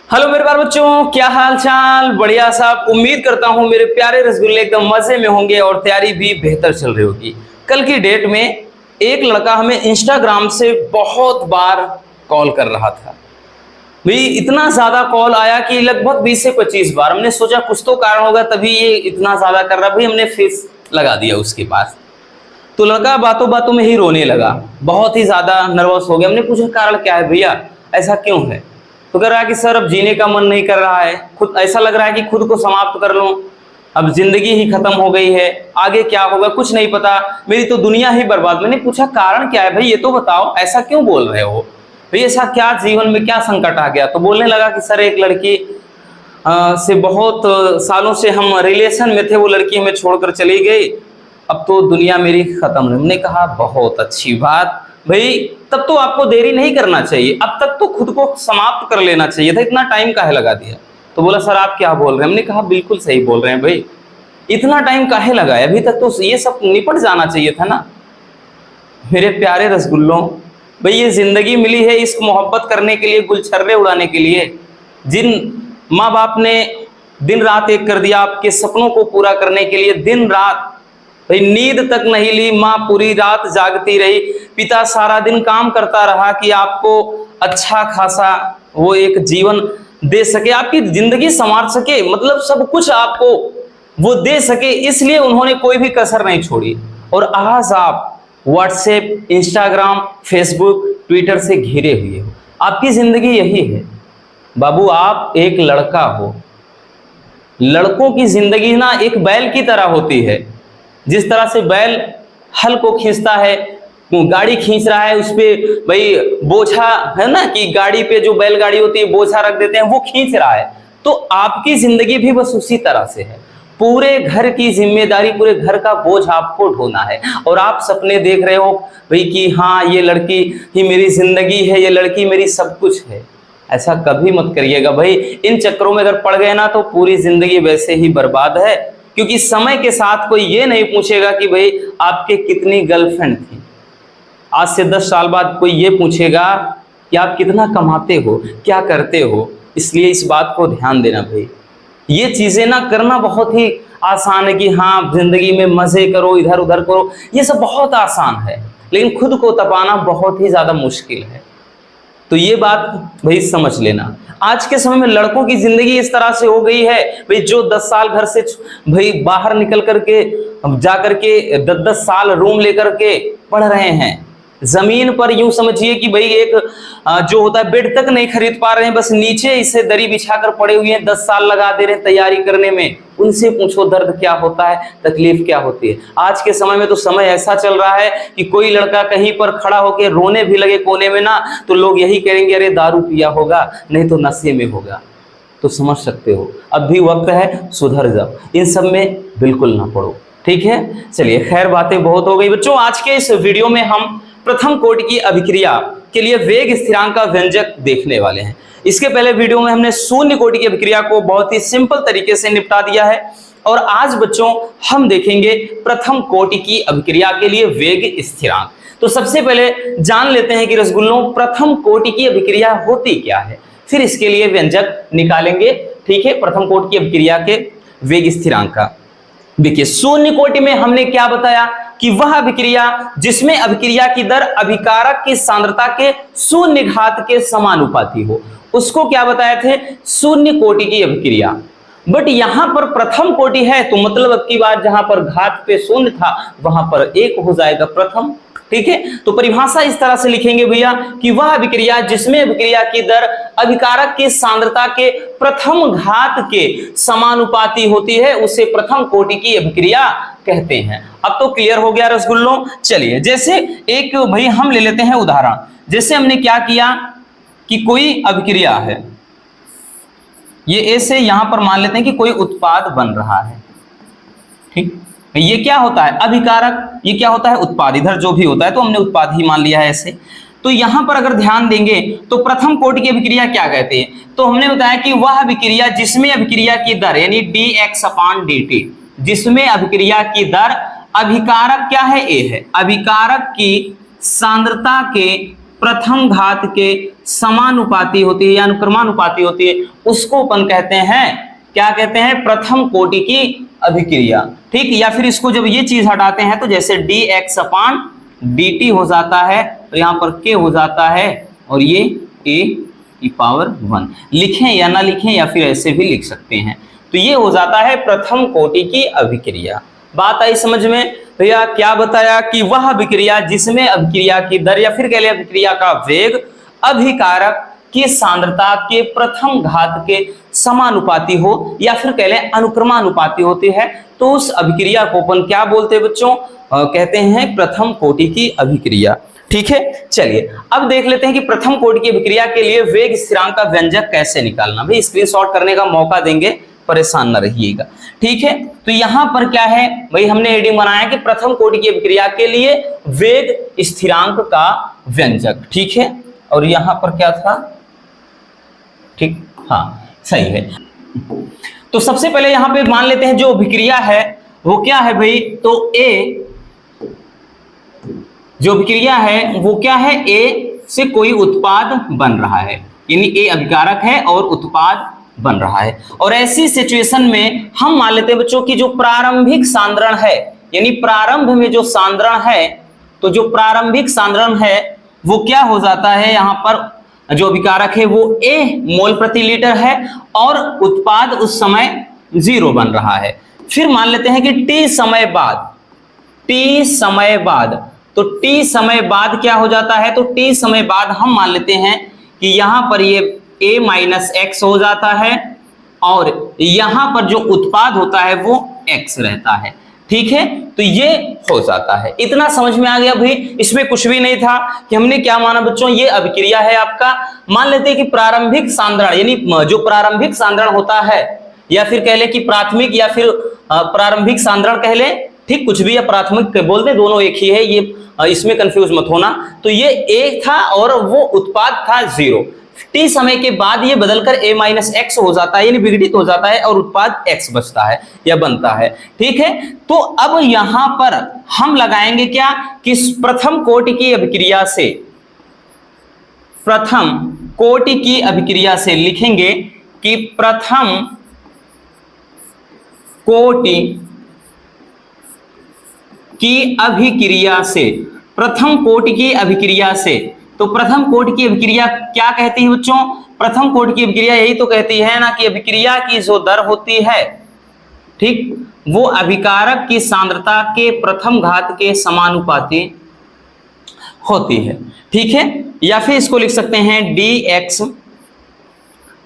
Hello मेरे प्यारे बच्चों, क्या हाल चाल। बढ़िया साहब, उम्मीद करता हूं मेरे प्यारे रसगुल्ले एकदम मजे में होंगे और तैयारी भी बेहतर चल रही होगी। कल की डेट में एक लड़का हमें इंस्टाग्राम से बहुत बार कॉल कर रहा था। भाई इतना ज्यादा कॉल आया कि लगभग 20 से 25 बार। हमने सोचा कुछ तो कारण होगा तभी ये इतना ज्यादा कर रहा। भाई हमने फीस लगा दिया उसके पास। तो लड़का बातों बातों में ही रोने लगा, बहुत ही ज्यादा नर्वस हो गया। हमने पूछा कारण क्या है भैया, ऐसा क्यों है? तो कह रहा है कि सर अब जीने का मन नहीं कर रहा है, खुद ऐसा लग रहा है कि खुद को समाप्त कर लूं, अब जिंदगी ही खत्म हो गई है, आगे क्या होगा कुछ नहीं पता, मेरी तो दुनिया ही बर्बाद। मैंने पूछा कारण क्या है भाई, ये तो बताओ, ऐसा क्यों बोल रहे हो भाई, ऐसा क्या जीवन में क्या संकट आ गया? तो बोलने लगा कि सर एक लड़की से बहुत सालों से हम रिलेशन में थे, वो लड़की हमें छोड़कर चली गई, अब तो दुनिया मेरी खत्म है। हमने कहा बहुत अच्छी बात भाई, तब तो आपको देरी नहीं करना चाहिए, अब तक तो खुद को समाप्त कर लेना चाहिए था, इतना टाइम काहे लगा दिया? तो बोला सर आप क्या बोल रहे हैं? हमने कहा बिल्कुल सही बोल रहे हैं भाई, इतना टाइम काहे लगाया, अभी तक तो ये सब निपट जाना चाहिए था ना। मेरे प्यारे रसगुल्लों, भाई ये जिंदगी मिली है इस मोहब्बत करने के लिए, गुलछर्रे उड़ाने के लिए। जिन माँ बाप ने दिन रात एक कर दिया आपके सपनों को पूरा करने के लिए, दिन रात भाई नींद तक नहीं ली, माँ पूरी रात जागती रही, पिता सारा दिन काम करता रहा कि आपको अच्छा खासा वो एक जीवन दे सके, आपकी जिंदगी संवार सके, मतलब सब कुछ आपको वो दे सके, इसलिए उन्होंने कोई भी कसर नहीं छोड़ी। और आज आप व्हाट्सएप, इंस्टाग्राम, फेसबुक, ट्विटर से घिरे हुए हो, आपकी जिंदगी यही है। बाबू आप एक लड़का हो, लड़कों की जिंदगी ना एक बैल की तरह होती है। जिस तरह से बैल हल को खींचता है, गाड़ी खींच रहा है, उस पे भाई बोझा है ना, कि गाड़ी पे जो बैलगाड़ी होती है बोझा रख देते हैं, वो खींच रहा है। तो आपकी जिंदगी भी बस उसी तरह से है, पूरे घर की जिम्मेदारी, पूरे घर का बोझ आपको ढोना है। और आप सपने देख रहे हो भाई कि हाँ ये लड़की ही मेरी जिंदगी है, ये लड़की मेरी सब कुछ है। ऐसा कभी मत करिएगा भाई, इन चक्करों में अगर पड़ गए ना तो पूरी जिंदगी वैसे ही बर्बाद है। क्योंकि समय के साथ कोई ये नहीं पूछेगा कि भाई आपके कितनी गर्लफ्रेंड थी, आज से 10 साल बाद कोई ये पूछेगा कि आप कितना कमाते हो, क्या करते हो। इसलिए इस बात को ध्यान देना भाई, ये चीजें ना करना बहुत ही आसान है कि हाँ जिंदगी में मजे करो, इधर उधर करो, ये सब बहुत आसान है, लेकिन खुद को तपाना बहुत ही ज्यादा मुश्किल है। तो ये बात भाई समझ लेना। आज के समय में लड़कों की जिंदगी इस तरह से हो गई है भाई, जो 10 साल घर से भाई बाहर निकल करके जाकर के 10-10 साल रूम लेकर के पढ़ रहे हैं, जमीन पर यूं समझिए कि भाई एक जो होता है बेड तक नहीं खरीद पा रहे हैं, बस नीचे इसे दरी बिछाकर पड़े हुए हैं, 10 साल लगा दे रहे हैं तैयारी करने में। उनसे पूछो दर्द क्या होता है, तकलीफ क्या होती है। आज के समय में तो समय ऐसा चल रहा है कि कोई लड़का कहीं पर खड़ा होकर रोने भी लगे कोने में ना, तो लोग यही कहेंगे अरे दारू पिया होगा, नहीं तो नशे में होगा। तो समझ सकते हो अब भी वक्त है, सुधर जाओ, इन सब में बिल्कुल ना पड़ो, ठीक है। चलिए खैर बातें बहुत हो गई बच्चों। आज के इस वीडियो में हम प्रथम कोटि की अभिक्रिया के लिए वेग स्थिरांक का व्यंजक देखने वाले हैं। इसके पहले वीडियो में हमने शून्य कोटि की अभिक्रिया को बहुत ही सिंपल तरीके से निपटा दिया है, और आज बच्चों हम देखेंगे प्रथम कोटि की अभिक्रिया के लिए वेग स्थिरांक। तो सबसे पहले जान लेते हैं कि रसगुल्लों प्रथम कोटि की अभिक्रिया होती क्या है, फिर इसके लिए व्यंजक निकालेंगे, ठीक है, प्रथम कोटि की अभिक्रिया के वेग स्थिरांक का। देखिए शून्य कोटि में हमने क्या बताया कि वह अभिक्रिया जिसमें अभिक्रिया की दर अभिकारक की सांद्रता के शून्य घात के समानुपाती हो, उसको क्या बताए थे? शून्य कोटि की अभिक्रिया। बट यहां पर प्रथम कोटि है तो मतलब अब की बार जहां पर घात पे शून्य था वहां पर 1 हो जाएगा प्रथम, ठीक है। तो परिभाषा इस तरह से लिखेंगे भैया कि वह अभिक्रिया जिसमें अभिक्रिया की दर अभिकारक की सांद्रता के प्रथम घात के समानुपाती होती है, उसे प्रथम कोटि की अभिक्रिया कहते हैं। अब तो क्लियर हो गया रसगुल्लों। चलिए जैसे एक भाई हम ले लेते हैं उदाहरण, जैसे हमने क्या किया कि कोई अभिक्रिया है, ये ऐसे यहां पर मान लेते हैं कि कोई उत्पाद बन रहा है, ठीक, ये क्या होता है? अभिकारक, ये क्या होता है? उत्पाद, इधर जो भी होता है तो हमने उत्पाद ही मान लिया है ऐसे। तो यहां पर अगर ध्यान देंगे तो प्रथम कोटि की अभिक्रिया क्या कहते हैं? तो हमने बताया कि वह अभिक्रिया जिसमें अभिक्रिया की दर यानी dx/dt, जिसमें अभिक्रिया की दर अभिकारक क्या है? A है, अभिकारक की सांद्रता के प्रथम घात के समानुपाती होती है या अनुक्रमानुपाती होती है, उसको अपन कहते हैं, क्या कहते हैं, प्रथम कोटि की अभिक्रिया। ठीक, या फिर इसको जब ये चीज हटाते हैं तो जैसे dx अपान dt हो जाता है, तो यहाँ पर k हो जाता है और ये a की पावर 1 लिखें या ना लिखें, या फिर ऐसे भी लिख सकते हैं। तो ये हो जाता है प्रथम कोटि की अभिक्रिया। बात आई समझ में? भैया क्या बताया कि वह अभिक्रिया जिसमें अभिक्रिया की दर या फिर कह लें अभिक्रिया का वेग अभिकारक की सांद्रता के प्रथम घात के समानुपाती हो या फिर कह लें अनुक्रमानुपाती होती है, तो उस अभिक्रिया को अपन क्या बोलते हैं बच्चों? कहते हैं प्रथम कोटि की अभिक्रिया। ठीक है, चलिए अब देख लेते हैं कि प्रथम कोटि की अभिक्रिया के लिए वेग स्थिरांक का व्यंजक कैसे निकालना। भाई स्क्रीनशॉट करने का मौका देंगे, परेशान न रहिएगा। ठीक है, तो यहां पर क्या है भाई, हमने हेडिंग बनाया कि प्रथम कोटि की अभिक्रिया के लिए वेग स्थिरांक का व्यंजक। ठीक है, और यहां पर क्या था? ठीक, हाँ सही है। तो सबसे पहले यहां पे मान लेते हैं जो अभिक्रिया है वो क्या है भाई, तो ए, जो अभिक्रिया है वो क्या है, ए से कोई उत्पाद बन रहा है, यानी ए अभिकारक है और उत्पाद बन रहा है। और ऐसी सिचुएशन में हम मान लेते हैं बच्चों की जो प्रारंभिक सांद्रण है, यानी प्रारंभ में जो सांद्रण है, तो जो प्रारंभिक सांद्रण है वो क्या हो जाता है, यहां पर जो अभिकारक है वो A मोल प्रति लीटर है और उत्पाद उस समय 0 बन रहा है। फिर मान लेते हैं कि T समय बाद, तो T समय बाद क्या हो जाता है, तो T समय बाद हम मान लेते हैं कि यहां पर ये A माइनस एक्स हो जाता है और यहां पर जो उत्पाद होता है वो x रहता है। ठीक है, तो ये हो जाता है। इतना समझ में आ गया भाई? इसमें कुछ भी नहीं था कि हमने क्या माना बच्चों, ये अभिक्रिया है आपका। मान लेते हैं कि प्रारंभिक सांद्रण, यानी जो प्रारंभिक सांद्रण होता है, या फिर कह ले कि प्राथमिक या फिर प्रारंभिक सांद्रण कह ले, ठीक, कुछ भी या प्राथमिक बोल दे, दोनों एक ही है, ये इसमें कंफ्यूज मत होना। तो ये एक था और वो उत्पाद था 0। T समय के बाद ये बदलकर A माइनस एक्स हो जाता है, यानी विघटित हो जाता है और उत्पाद x बचता है या बनता है। ठीक है, तो अब यहां पर हम लगाएंगे क्या कि प्रथम कोटि की अभिक्रिया से, प्रथम कोटि की अभिक्रिया से लिखेंगे कि प्रथम कोटि की अभिक्रिया से, प्रथम कोटि की अभिक्रिया से, तो प्रथम कोटि की अभिक्रिया क्या कहती है बच्चों? प्रथम कोटि की अभिक्रिया यही तो कहती है ना कि अभिक्रिया की जो दर होती है, ठीक, वो अभिकारक की सांद्रता के प्रथम घात के समानुपाती होती है। ठीक है, या फिर इसको लिख सकते हैं dx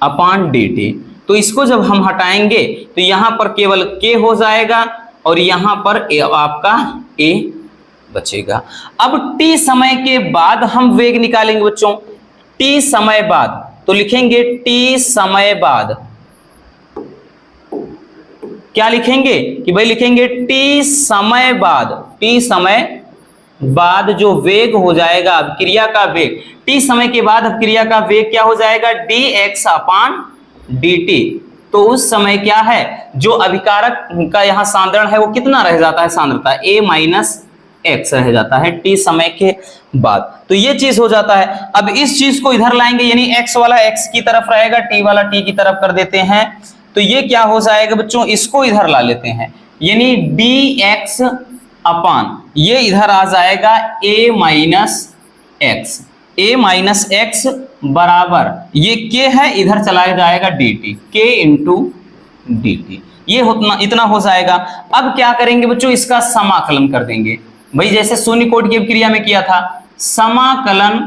अपान dt। तो इसको जब हम हटाएंगे तो यहां पर केवल k हो जाएगा और यहां पर आपका a बचेगा। अब t समय के बाद हम वेग निकालेंगे बच्चों, t समय बाद, तो लिखेंगे t समय बाद, क्या लिखेंगे कि भाई लिखेंगे t समय बाद, t समय बाद जो वेग हो जाएगा अभिक्रिया का वेग, t समय के बाद अभिक्रिया का वेग क्या हो जाएगा, dx अपान dt। तो उस समय क्या है, जो अभिकारक का यहाँ सांद्रण है वो कितना रह जाता है, सांद्रता A माइनस एक्स रह जाता है t समय के बाद। तो ये चीज हो जाता है। अब इस चीज को इधर लाएंगे, यानी x वाला x की तरफ रहेगा, t वाला t की तरफ कर देते हैं, तो ये क्या हो जाएगा बच्चों, इसको इधर ला लेते हैं, यानी dx अपान ये इधर आ जाएगा a minus x, a minus x बराबर ये k है, इधर चला जाएगा dt, k इंटू dt, ये इतना हो जाएगा। अब क्या करेंगे बच्चों, इसका समाकलन कर देंगे। भाई जैसे शून्य कोटि की अभिक्रिया में किया था, समाकलन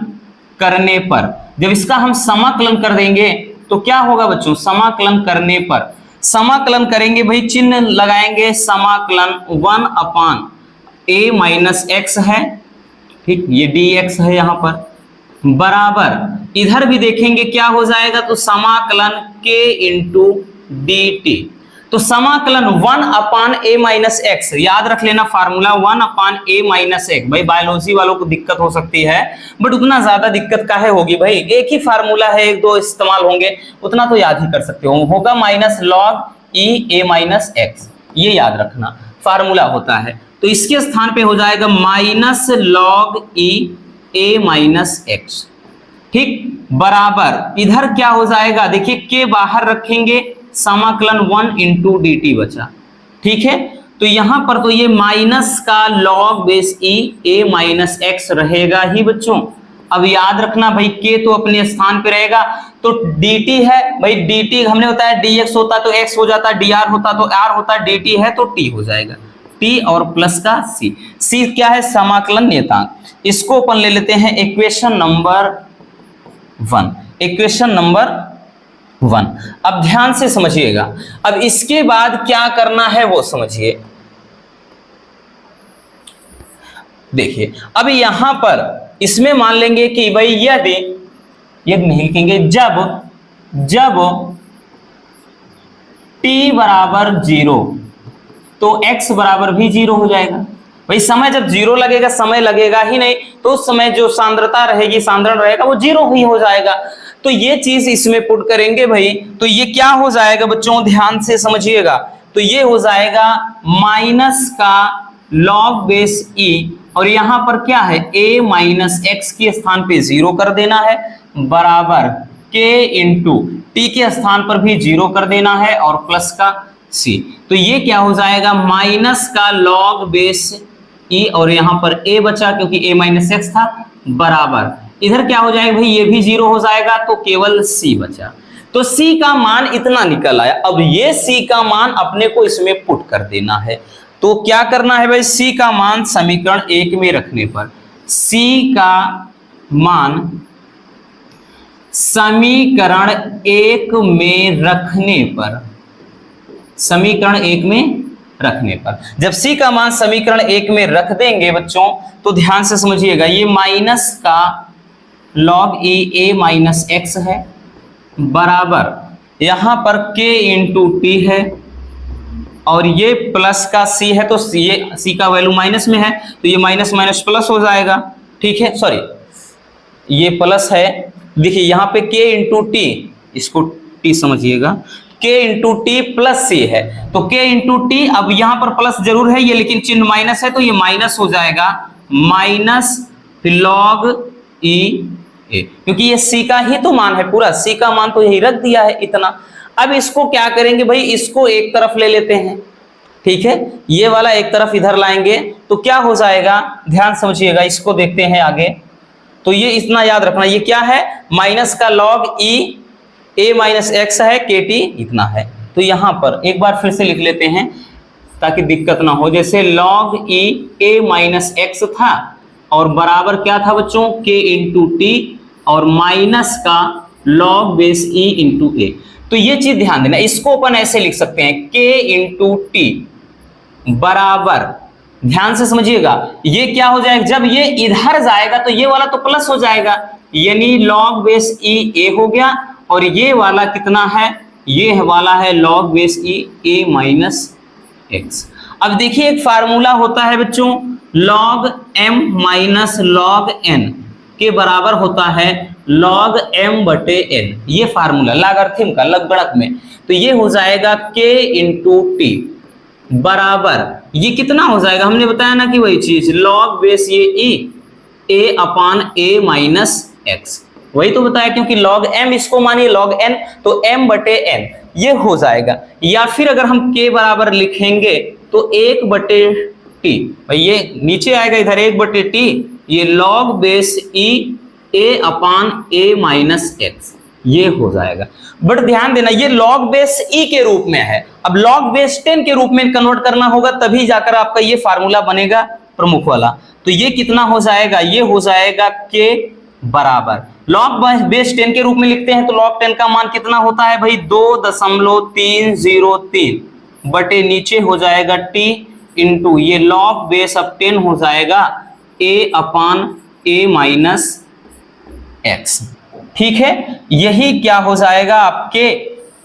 करने पर, जब इसका हम समाकलन कर देंगे तो क्या होगा बच्चों, समाकलन करने पर, समाकलन करेंगे भाई चिन्ह लगाएंगे, समाकलन 1 अपान a माइनस एक्स है, ठीक, ये dx है यहां पर, बराबर इधर भी देखेंगे क्या हो जाएगा, तो समाकलन k इंटू dt। तो समाकलन 1 अपान a माइनस एक्स, याद रख लेना formula 1 upon a minus x. भाई बायोलॉजी वालों को दिक्कत हो सकती है, बट उतना ज्यादा दिक्कत काहे होगी भाई, एक ही फार्मूला है, एक दो इस्तेमाल होंगे, उतना तो याद ही कर सकते हो, होगा minus log e a minus x, ये याद रखना फार्मूला होता है। तो इसके स्थान पे हो जाएगा minus log e a minus x, ठीक, बराबर इधर क्या हो जाएगा, देखिए के बाहर रखेंगे, समाकलन 1 इंटू डी टी बचा, ठीक है। तो यहां पर तो ये माइनस का लॉग बेस ई ए माइनस एक्स रहेगा ही बच्चों। अब याद रखना भाई के तो अपने स्थान पे रहेगा, तो dt है भाई, dt हमने बताया dx होता तो x हो जाता, dr होता तो r होता, dt है तो t हो जाएगा, t और प्लस का c क्या है, समाकलन नियतांक। इसको अपन ले लेते हैं इक्वेशन नंबर 1, इक्वेशन नंबर 1। अब ध्यान से समझिएगा, अब इसके बाद क्या करना है वो समझिए। देखिए अब यहां पर इसमें मान लेंगे कि भाई यदि नहीं लिखेंगे, जब t बराबर 0 तो x बराबर भी 0 हो जाएगा। भाई समय जब 0 लगेगा, समय लगेगा ही नहीं, तो उस समय जो सांद्रता रहेगी, सांद्रण रहेगा, वो 0 ही हो जाएगा। तो ये चीज इसमें पुट करेंगे भाई, तो ये क्या हो जाएगा बच्चों, ध्यान से समझिएगा, तो ये हो जाएगा माइनस का लॉग बेस e, और यहां पर क्या है, a माइनस एक्स के स्थान पे 0 कर देना है, बराबर k इंटू टी के स्थान पर भी 0 कर देना है, और प्लस का c। तो ये क्या हो जाएगा, माइनस का लॉग बेस e, और यहां पर a बचा क्योंकि a माइनस एक्स था, बराबर इधर क्या हो जाएगा भाई, ये भी 0 हो जाएगा, तो केवल c बचा। तो c का मान इतना निकल आया। अब ये c का मान अपने को इसमें पुट कर देना है। तो क्या करना है भाई, c का मान समीकरण 1 में रखने पर, c का मान समीकरण 1 में रखने पर, समीकरण 1 में रखने पर, जब c का मान समीकरण 1 में रख देंगे बच्चों, तो ध्यान से समझिएगा, ये माइनस का log e a minus x है, बराबर यहां पर k इंटू टी है, और ये प्लस का c है, तो ये c का वैल्यू माइनस में है, तो ये माइनस माइनस प्लस हो जाएगा, ठीक है, सॉरी ये प्लस है। देखिए यहाँ पे k इंटू टी, इसको t समझिएगा, k into T plus c है, तो k इंटू टी, अब यहाँ पर प्लस जरूर है ये, लेकिन चिन्ह माइनस है, तो ये माइनस हो जाएगा, माइनस लॉग e a, क्योंकि ये c का ही तो मान है, पूरा c का मान तो यही रख दिया है इतना। अब इसको क्या करेंगे भाई, इसको एक तरफ ले लेते हैं, ठीक है, ये वाला एक तरफ इधर लाएंगे, तो क्या हो जाएगा, ध्यान समझिएगा, इसको देखते हैं आगे। तो ये इतना याद रखना, ये क्या है, माइनस का log e a minus x है, के टी इतना है। तो यहां पर एक बार फिर से लिख लेते हैं ताकि दिक्कत ना हो, जैसे log e a minus x था, और बराबर क्या था बच्चों, k इंटू टी, और माइनस का log base e into a। तो ये चीज ध्यान देना, इसको अपन ऐसे लिख सकते हैं, k इंटू टी बराबर, ध्यान से समझिएगा, ये क्या हो जाएगा, जब ये इधर जाएगा तो ये वाला तो प्लस हो जाएगा, यानी लॉग बेस e a हो गया, और ये वाला कितना है, ये वाला है log base e a minus x. अब देखिए एक फार्मूला होता है बच्चों, log m minus log n के बराबर होता है लॉग m बटे n, ये फार्मूला लॉगरिथम का लगभग में। तो ये हो जाएगा k इंटू टी बराबर, ये कितना हो जाएगा, हमने बताया ना कि वही चीज, लॉग बेस ये e a upon a minus x, वही तो बताया, क्योंकि लॉग m इसको मानिए लॉग n, तो m बटे n ये हो जाएगा। या फिर अगर हम k बराबर लिखेंगे तो 1 बटे टी, भाई ये नीचे आएगा इधर 1 बटे टी, ये log base e a upon a minus x, ये हो जाएगा। बट ध्यान देना, ये लॉग बेस e के रूप में है, अब लॉग बेस 10 के रूप में कन्वर्ट करना होगा, तभी जाकर आपका ये फार्मूला बनेगा प्रमुख वाला। तो ये कितना हो जाएगा, ये हो जाएगा k बराबर, लॉग बेस 10 के रूप में लिखते हैं तो लॉग 10 का मान कितना होता है भाई, 2.303 बटे नीचे हो जाएगा t इंटू ये लॉग बेस अब 10 हो जाएगा a upon a minus x, ठीक है। यही क्या हो जाएगा, आपके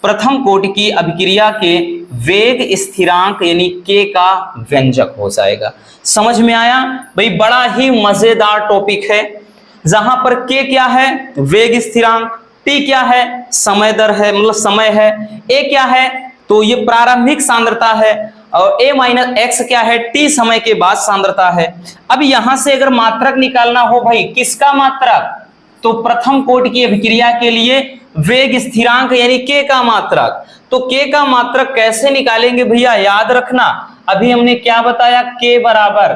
प्रथम कोटि की अभिक्रिया के वेग स्थिरांक यानी k का व्यंजक हो जाएगा। समझ में आया भाई, बड़ा ही मजेदार टॉपिक है, जहां पर k क्या है, वेग स्थिरांक, t क्या है, समय दर है, मतलब समय है, a क्या है, तो ये प्रारंभिक सांद्रता है, और a माइनस एक्स क्या है, t समय के बाद सांद्रता है। अब यहां से अगर मात्रक निकालना हो भाई, किसका मात्रक, तो प्रथम कोटि की अभिक्रिया के लिए वेग स्थिरांक यानी k का मात्रक। तो k का मात्रक कैसे निकालेंगे भैया, याद रखना अभी हमने क्या बताया, k बराबर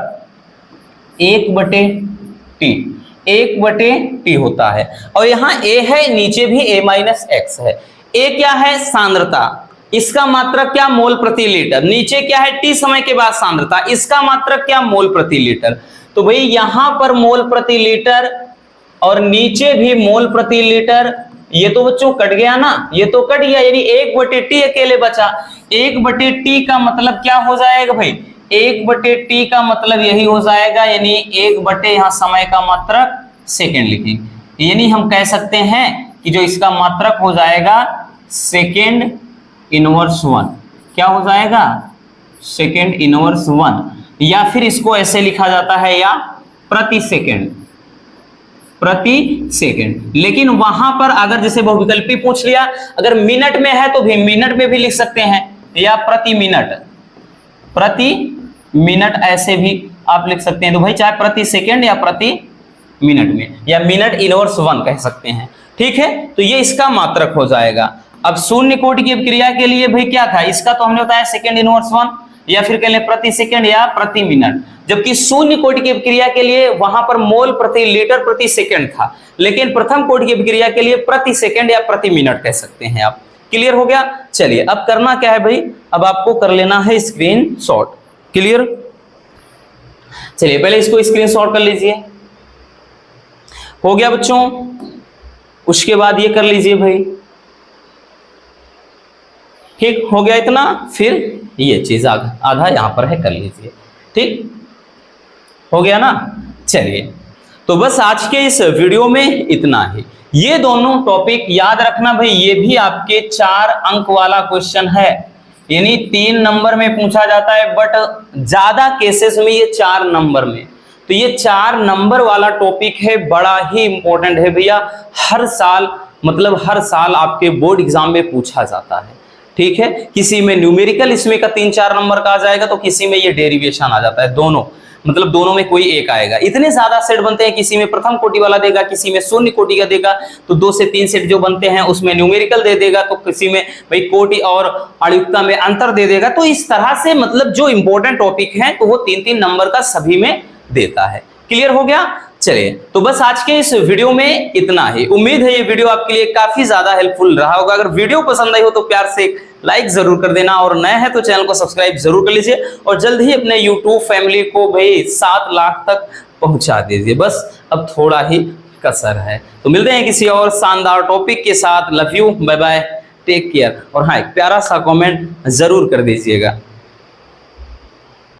1/t होता है, और यहाँ a है, नीचे भी a माइनस एक्स है। a क्या है, सांद्रता, इसका मात्रक क्या, मोल प्रति लीटर। नीचे क्या है, t समय के बाद सांद्रता, इसका मात्रक क्या, मोल प्रति लीटर। तो भाई यहां पर मोल प्रति लीटर और नीचे भी मोल प्रति लीटर, ये तो बच्चों कट गया ना, ये तो कट गया, यानी 1/t अकेले बचा। 1/t का मतलब क्या हो जाएगा भाई, 1/t का मतलब यही हो जाएगा, यानी 1/, यहाँ समय का मात्रक सेकेंड लिखेंगे, यानी हम कह सकते हैं कि जो इसका मात्रक हो जाएगा सेकेंड इनवर्स 1। क्या हो जाएगा, सेकेंड इनवर्स 1, या फिर इसको ऐसे लिखा जाता है, या प्रति सेकेंड। लेकिन वहां पर अगर जैसे बहुविकल्पी पूछ लिया, अगर मिनट में है तो भी मिनट में भी लिख सकते हैं, या प्रति मिनट ऐसे भी आप लिख सकते हैं। तो भाई चाहे प्रति सेकेंड या प्रति मिनट में, या मिनट इनवर्स 1 कह सकते हैं, ठीक है। तो ये इसका मात्रक हो जाएगा। अब शून्य कोटि की अभिक्रिया के लिए भाई क्या था, इसका तो हमने बताया सेकेंड इनवर्स 1, या फिर कह लें प्रति सेकेंड या प्रति मिनट। जबकि शून्य कोटि की अभिक्रिया के लिए वहां पर मोल प्रति लीटर प्रति सेकेंड था, लेकिन प्रथम कोटि की अभिक्रिया के लिए प्रति सेकेंड या प्रति मिनट कह सकते हैं आप। क्लियर हो गया। चलिए अब करना क्या है भाई, अब आपको कर लेना है स्क्रीनशॉट। क्लियर, चलिए पहले इसको स्क्रीनशॉट कर लीजिए। हो गया बच्चों, उसके बाद ये कर लीजिए भाई, ठीक हो गया इतना, फिर ये चीज आधा यहां पर है, कर लीजिए, ठीक हो गया ना। चलिए तो बस आज के इस वीडियो में इतना ही। ये दोनों टॉपिक याद रखना भाई, ये भी आपके 4 अंक वाला क्वेश्चन है, यानी 3 नंबर में पूछा जाता है, बट ज्यादा केसेस में ये 4 नंबर में। तो ये 4 नंबर वाला टॉपिक है, बड़ा ही इंपॉर्टेंट है भैया। हर साल मतलब हर साल आपके बोर्ड एग्जाम में पूछा जाता है, ठीक है। किसी में न्यूमेरिकल इसमें का 3-4 नंबर का आ जाएगा, तो किसी में ये डेरिवेशन आ जाता है, दोनों मतलब दोनों में कोई एक आएगा। इतने ज्यादा सेट बनते हैं, किसी में प्रथम कोटि वाला देगा, किसी में शून्य कोटि का देगा, तो 2 से 3 सेट जो बनते हैं उसमें न्यूमेरिकल दे देगा, तो किसी में भाई कोटि और अणुयुक्ता में अंतर दे देगा। तो इस तरह से मतलब जो इंपॉर्टेंट टॉपिक है तो वो 3-3 नंबर का सभी में देता है। क्लियर हो गया। चलिए तो बस आज के इस वीडियो में इतना ही। उम्मीद है ये वीडियो आपके लिए काफी ज्यादा हेल्पफुल रहा होगा। अगर वीडियो पसंद आई हो तो प्यार से लाइक जरूर कर देना, और नए हैं तो चैनल को सब्सक्राइब जरूर कर लीजिए, और जल्द ही अपने यूट्यूब फैमिली को भाई 7 लाख तक पहुंचा दीजिए। बस अब थोड़ा ही कसर है। तो मिलते हैं किसी और शानदार टॉपिक के साथ। Love you, bye bye, take care, और हाँ एक प्यारा सा कमेंट जरूर कर दीजिएगा।